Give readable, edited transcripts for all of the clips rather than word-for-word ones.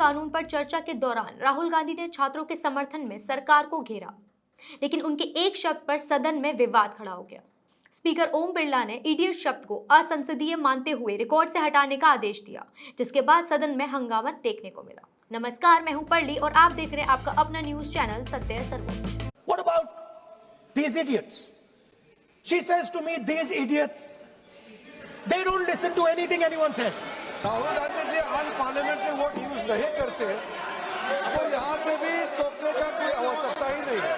कानून पर चर्चा के दौरान राहुल गांधी ने छात्रों के समर्थन में सरकार को घेरा, लेकिन उनके एक शब्द पर सदन में विवाद खड़ा हो गया। स्पीकर ओम बिरला ने इडियट शब्द को असंसदीय मानते हुए रिकॉर्ड से हटाने का आदेश दिया, जिसके बाद सदन में हंगामा देखने को मिला। नमस्कार, मैं हूं पर्ली और आप देख रहे हैं आपका अपना न्यूज चैनल सत्य सर्वोच्च। What about these idiots? She says to me, these idiots, they don't listen to anything anyone says. Rahul Gandhi ji unparliamentary word use नहीं करते, तो यहाँ से भी टोकने का कोई आवश्यकता ही नहीं है।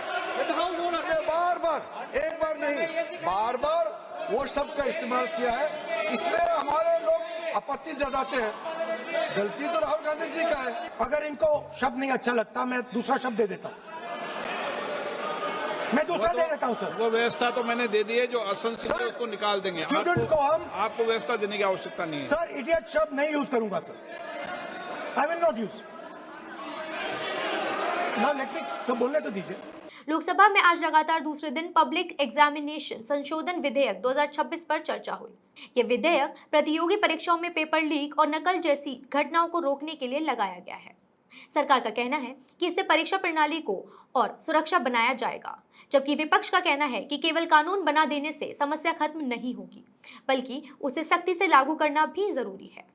बार बार, एक बार नहीं, बार बार वो शब्द का इस्तेमाल किया है, इसलिए हमारे लोग आपत्ति जताते हैं। गलती तो राहुल गांधी जी का है। अगर इनको शब्द नहीं अच्छा लगता, मैं दूसरा शब्द दे देता हूँ। मैं दूसरा दे देता हूँ सर। वो व्यवस्था तो मैंने दे दी है, जो असंसदीय है उसको निकाल देंगे। स्टूडेंट को हम आपको व्यवस्था देने की आवश्यकता नहीं है सर। इडियट शब्द नहीं यूज करूंगा sir, I will not use. ना लेट मी सब बोलने तो दीजिए। लोकसभा में आज लगातार दूसरे दिन पब्लिक एग्जामिनेशन संशोधन विधेयक 2026 पर चर्चा हुई। ये विधेयक प्रतियोगी परीक्षाओं में पेपर लीक और नकल जैसी घटनाओं को रोकने के लिए लगाया गया है। सरकार का कहना है कि इससे परीक्षा प्रणाली को और सुरक्षा बनाया जाएगा, जबकि विपक्ष का कहना है कि केवल कानून बना देने से समस्या खत्म नहीं होगी, बल्कि उसे सख्ती से लागू करना भी जरूरी है।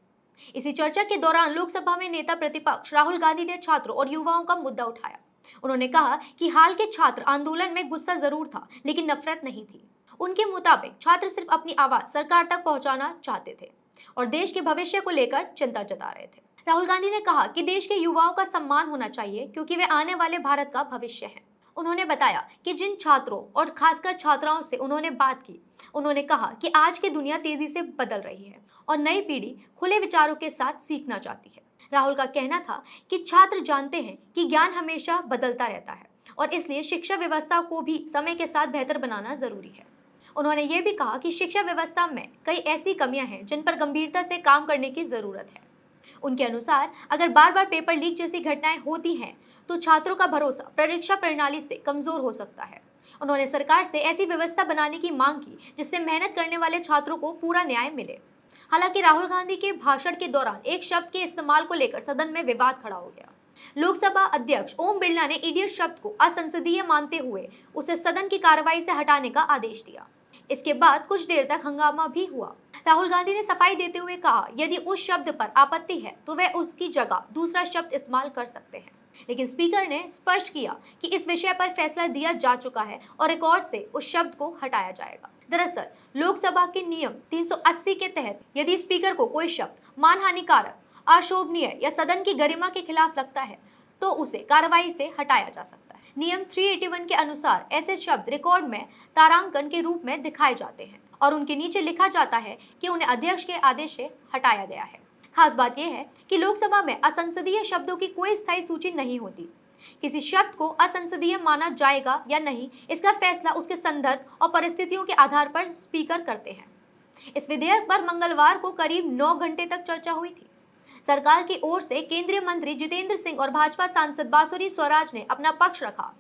इसी चर्चा के दौरान लोकसभा में नेता प्रतिपक्ष राहुल गांधी ने छात्रों और युवाओं का मुद्दा उठाया। उन्होंने कहा कि हाल के छात्र आंदोलन में गुस्सा जरूर था, लेकिन नफरत नहीं थी। उनके मुताबिक छात्र सिर्फ अपनी आवाज सरकार तक पहुंचाना चाहते थे और देश के भविष्य को लेकर चिंता जता रहे थे। राहुल गांधी ने कहा कि देश के युवाओं का सम्मान होना चाहिए, क्योंकि वे आने वाले भारत का भविष्य हैं। उन्होंने बताया कि जिन छात्रों और खासकर छात्राओं से उन्होंने बात की, उन्होंने कहा कि आज की दुनिया तेजी से बदल रही है और नई पीढ़ी खुले विचारों के साथ सीखना चाहती है। राहुल का कहना था कि छात्र जानते हैं कि ज्ञान हमेशा बदलता रहता है और इसलिए शिक्षा व्यवस्था को भी समय के साथ बेहतर बनाना जरूरी है। उन्होंने ये भी कहा कि शिक्षा व्यवस्था में कई ऐसी कमियां हैं जिन पर गंभीरता से काम करने की जरूरत है। उनके अनुसार अगर बार बार पेपर लीक जैसी घटनाएं होती हैं तो छात्रों का भरोसा परीक्षा प्रणाली से कमजोर हो सकता है। उन्होंने सरकार से ऐसी व्यवस्था बनाने की मांग की जिससे मेहनत करने वाले छात्रों को पूरा न्याय मिले। हालांकि राहुल गांधी के भाषण के दौरान एक शब्द के इस्तेमाल को लेकर सदन में विवाद खड़ा हो गया। लोकसभा अध्यक्ष ओम बिरला ने इडियट शब्द को असंसदीय मानते हुए उसे सदन की कार्रवाई से हटाने का आदेश दिया। इसके बाद कुछ देर तक हंगामा भी हुआ। राहुल गांधी ने सफाई देते हुए कहा, यदि उस शब्द पर आपत्ति है तो वह उसकी जगह दूसरा शब्द इस्तेमाल कर सकते हैं, लेकिन स्पीकर ने स्पष्ट किया कि इस विषय पर फैसला दिया जा चुका है और रिकॉर्ड से उस शब्द को हटाया जाएगा। दरअसल लोकसभा के नियम 380 के तहत यदि स्पीकर को कोई शब्द मानहानिकारक, अशोभनीय या सदन की गरिमा के खिलाफ लगता है तो उसे कार्रवाई से हटाया जा सकता है। नियम 381 के अनुसार ऐसे शब्द रिकॉर्ड में तारांकन के रूप में दिखाए जाते हैं और उनके नीचे लिखा जाता है कि उन्हें अध्यक्ष के आदेश से हटाया गया है। खास बात यह है कि लोकसभा में असंसदीय शब्दों की कोई स्थायी सूची नहीं होती। किसी शब्द को असंसदीय माना जाएगा या नहीं, इसका फैसला उसके संदर्भ और परिस्थितियों के आधार पर स्पीकर करते हैं। इस विधेयक पर मंगलवार को करीब 9 घंटे तक चर्चा हुई थी। सरकार की ओर से केंद्रीय मंत्री जितेंद्र सिंह और भाजपा सांसद बांसुरी स्वराज ने अपना पक्ष रखा,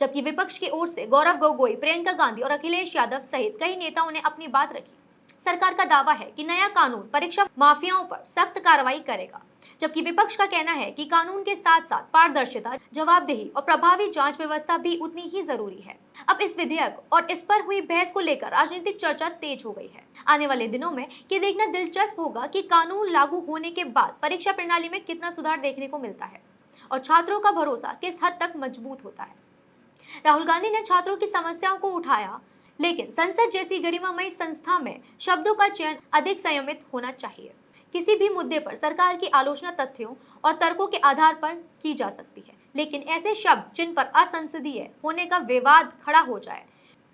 जबकि विपक्ष की ओर से गौरव गोगोई, प्रियंका गांधी और अखिलेश यादव सहित कई नेताओं ने अपनी बात रखी। सरकार का दावा है कि नया कानून परीक्षा माफियाओं पर सख्त कार्रवाई करेगा, जबकि विपक्ष का कहना है कि कानून के साथ साथ पारदर्शिता, जवाबदेही और प्रभावी जांच व्यवस्था भी उतनी ही जरूरी है। अब इस विधेयक और इस पर हुई बहस को लेकर राजनीतिक चर्चा तेज हो गई है। आने वाले दिनों में ये देखना दिलचस्प होगा कि कानून लागू होने के बाद परीक्षा प्रणाली में कितना सुधार देखने को मिलता है और छात्रों का भरोसा किस हद तक मजबूत होता है। राहुल गांधी ने छात्रों की समस्याओं को उठाया, लेकिन संसद जैसी गरिमामयी संस्था में शब्दों का चयन अधिक संयमित होना चाहिए। किसी भी मुद्दे पर सरकार की आलोचना तथ्यों और तर्कों के आधार पर की जा सकती है, लेकिन ऐसे शब्द जिन पर असंसदीय होने का विवाद खड़ा हो जाए,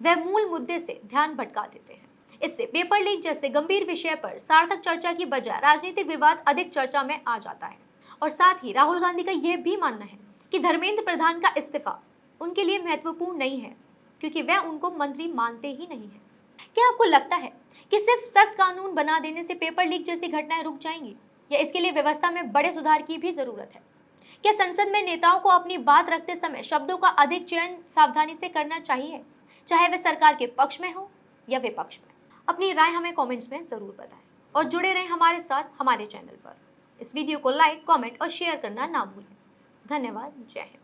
वह मूल मुद्दे से ध्यान भटका देते हैं। इससे पेपर लीक जैसे गंभीर विषय पर सार्थक चर्चा की बजाय राजनीतिक विवाद अधिक चर्चा में आ जाता है। और साथ ही राहुल गांधी का यह भी मानना है कि धर्मेंद्र प्रधान का इस्तीफा उनके लिए महत्वपूर्ण नहीं है, क्योंकि वह उनको मंत्री मानते ही नहीं है। क्या आपको लगता है कि सिर्फ सख्त कानून बना देने से पेपर लीक जैसी घटनाएं रुक जाएंगी, या इसके लिए व्यवस्था में बड़े सुधार की भी जरूरत है? क्या संसद में नेताओं को अपनी बात रखते समय शब्दों का अधिक चयन सावधानी से करना चाहिए, चाहे वे सरकार के पक्ष में हो या विपक्ष में? अपनी राय हमें कमेंट्स में जरूर बताएं और जुड़े रहें हमारे साथ हमारे चैनल पर। इस वीडियो को लाइक, कमेंट और शेयर करना ना भूलें। धन्यवाद। जय हिंद।